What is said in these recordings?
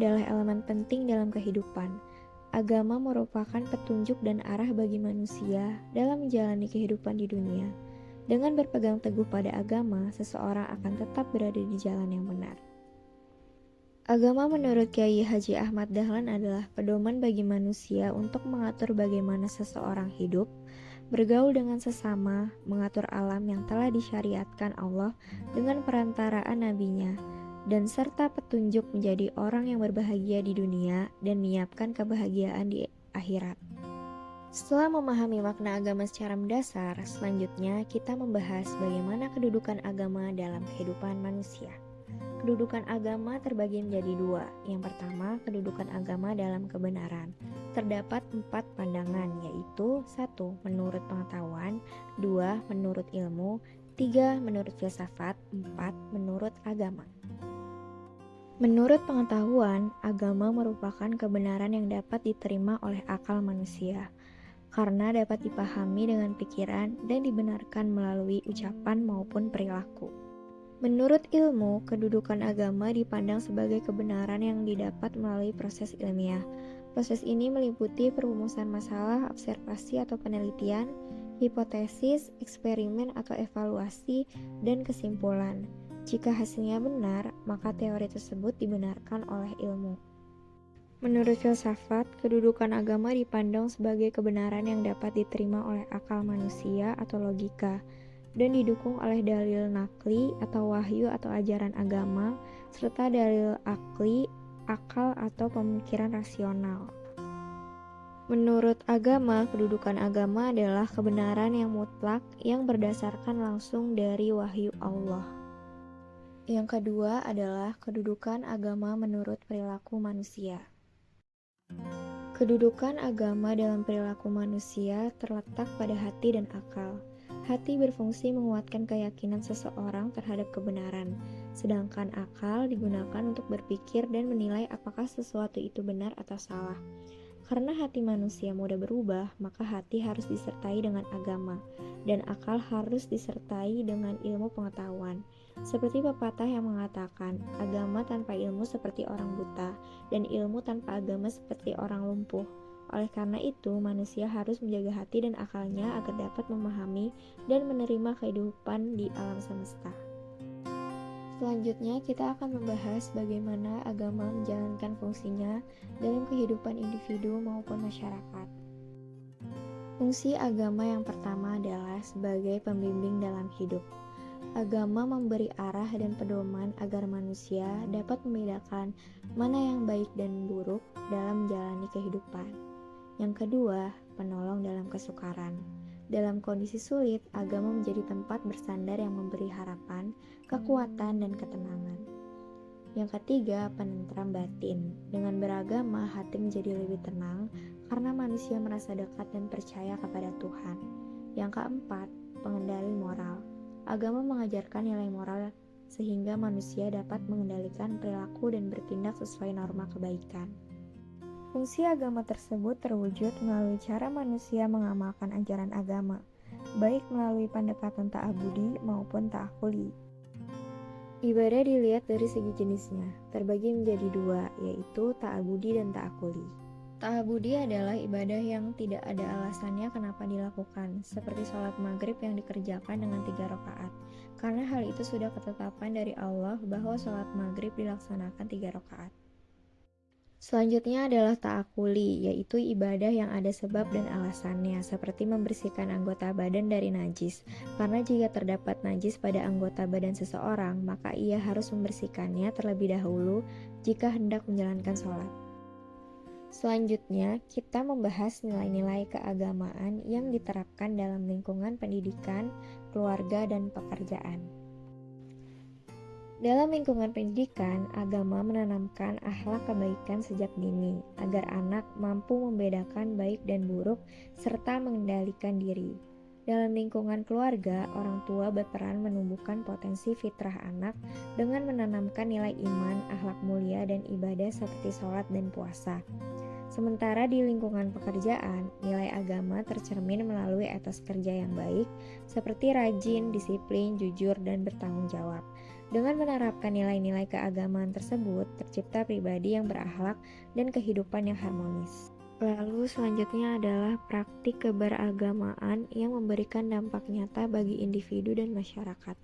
adalah elemen penting dalam kehidupan. Agama merupakan petunjuk dan arah bagi manusia dalam menjalani kehidupan di dunia. Dengan berpegang teguh pada agama, seseorang akan tetap berada di jalan yang benar. Agama menurut Kyai Haji Ahmad Dahlan adalah pedoman bagi manusia untuk mengatur bagaimana seseorang hidup, bergaul dengan sesama, mengatur alam yang telah disyariatkan Allah dengan perantaraan nabinya, dan serta petunjuk menjadi orang yang berbahagia di dunia dan menyiapkan kebahagiaan di akhirat. Setelah memahami makna agama secara mendasar, selanjutnya kita membahas bagaimana kedudukan agama dalam kehidupan manusia. Kedudukan agama terbagi menjadi dua. Yang pertama, kedudukan agama dalam kebenaran. Terdapat 4 pandangan, yaitu 1. Menurut pengetahuan, 2. Menurut ilmu, 3. Menurut filsafat, 4. Menurut agama. Menurut pengetahuan, agama merupakan kebenaran yang dapat diterima oleh akal manusia, karena dapat dipahami dengan pikiran dan dibenarkan melalui ucapan maupun perilaku. Menurut ilmu, kedudukan agama dipandang sebagai kebenaran yang didapat melalui proses ilmiah. Proses ini meliputi perumusan masalah, observasi atau penelitian, hipotesis, eksperimen atau evaluasi, dan kesimpulan. Jika hasilnya benar, maka teori tersebut dibenarkan oleh ilmu. Menurut filsafat, kedudukan agama dipandang sebagai kebenaran yang dapat diterima oleh akal manusia atau logika, dan didukung oleh dalil nakli atau wahyu atau ajaran agama, serta dalil akli, akal atau pemikiran rasional. Menurut agama, kedudukan agama adalah kebenaran yang mutlak yang berdasarkan langsung dari wahyu Allah. Yang kedua adalah kedudukan agama menurut perilaku manusia. Kedudukan agama dalam perilaku manusia terletak pada hati dan akal. Hati berfungsi menguatkan keyakinan seseorang terhadap kebenaran, sedangkan akal digunakan untuk berpikir dan menilai apakah sesuatu itu benar atau salah. Karena hati manusia mudah berubah, maka hati harus disertai dengan agama, dan akal harus disertai dengan ilmu pengetahuan. Seperti pepatah yang mengatakan, agama tanpa ilmu seperti orang buta, dan ilmu tanpa agama seperti orang lumpuh. Oleh karena itu, manusia harus menjaga hati dan akalnya agar dapat memahami dan menerima kehidupan di alam semesta. Selanjutnya, kita akan membahas bagaimana agama menjalankan fungsinya dalam kehidupan individu maupun masyarakat. Fungsi agama yang pertama adalah sebagai pembimbing dalam hidup. Agama memberi arah dan pedoman agar manusia dapat membedakan mana yang baik dan buruk dalam menjalani kehidupan. Yang kedua, penolong dalam kesukaran. Dalam kondisi sulit, agama menjadi tempat bersandar yang memberi harapan, kekuatan, dan ketenangan. Yang ketiga, penentram batin. Dengan beragama, hati menjadi lebih tenang karena manusia merasa dekat dan percaya kepada Tuhan. Yang keempat, pengendali moral. Agama mengajarkan nilai moral sehingga manusia dapat mengendalikan perilaku dan bertindak sesuai norma kebaikan. Fungsi agama tersebut terwujud melalui cara manusia mengamalkan ajaran agama, baik melalui pendekatan ta'abudi maupun ta'akuli. Ibadah dilihat dari segi jenisnya, terbagi menjadi dua, yaitu ta'abudi dan ta'akuli. Ta'abudi adalah ibadah yang tidak ada alasannya kenapa dilakukan, seperti sholat maghrib yang dikerjakan dengan 3 rakaat, karena hal itu sudah ketetapan dari Allah bahwa sholat maghrib dilaksanakan 3 rakaat. Selanjutnya adalah ta'akuli, yaitu ibadah yang ada sebab dan alasannya, seperti membersihkan anggota badan dari najis. Karena jika terdapat najis pada anggota badan seseorang, maka ia harus membersihkannya terlebih dahulu jika hendak menjalankan sholat. Selanjutnya, kita membahas nilai-nilai keagamaan yang diterapkan dalam lingkungan pendidikan, keluarga, dan pekerjaan. Dalam lingkungan pendidikan, agama menanamkan akhlak kebaikan sejak dini, agar anak mampu membedakan baik dan buruk, serta mengendalikan diri. Dalam lingkungan keluarga, orang tua berperan menumbuhkan potensi fitrah anak dengan menanamkan nilai iman, akhlak mulia, dan ibadah seperti sholat dan puasa. Sementara di lingkungan pekerjaan, nilai agama tercermin melalui etos kerja yang baik, seperti rajin, disiplin, jujur, dan bertanggung jawab. Dengan menerapkan nilai-nilai keagamaan tersebut, tercipta pribadi yang berakhlak dan kehidupan yang harmonis. Lalu selanjutnya adalah praktik keberagamaan yang memberikan dampak nyata bagi individu dan masyarakat.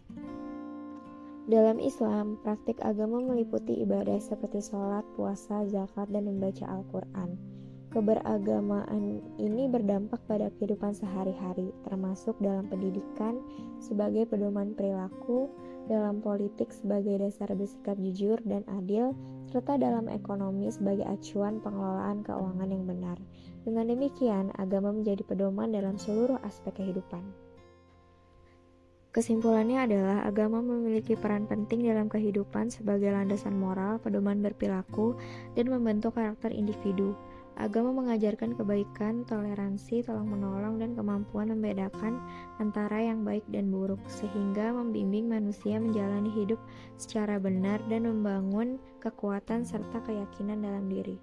Dalam Islam, praktik agama meliputi ibadah seperti sholat, puasa, zakat, dan membaca Al-Quran. Keberagamaan ini berdampak pada kehidupan sehari-hari, termasuk dalam pendidikan sebagai pedoman perilaku, dalam politik sebagai dasar bersikap jujur dan adil, serta dalam ekonomi sebagai acuan pengelolaan keuangan yang benar. Dengan demikian, agama menjadi pedoman dalam seluruh aspek kehidupan. Kesimpulannya adalah agama memiliki peran penting dalam kehidupan sebagai landasan moral, pedoman berperilaku, dan membentuk karakter individu. Agama mengajarkan kebaikan, toleransi, tolong-menolong, dan kemampuan membedakan antara yang baik dan buruk, sehingga membimbing manusia menjalani hidup secara benar dan membangun kekuatan serta keyakinan dalam diri.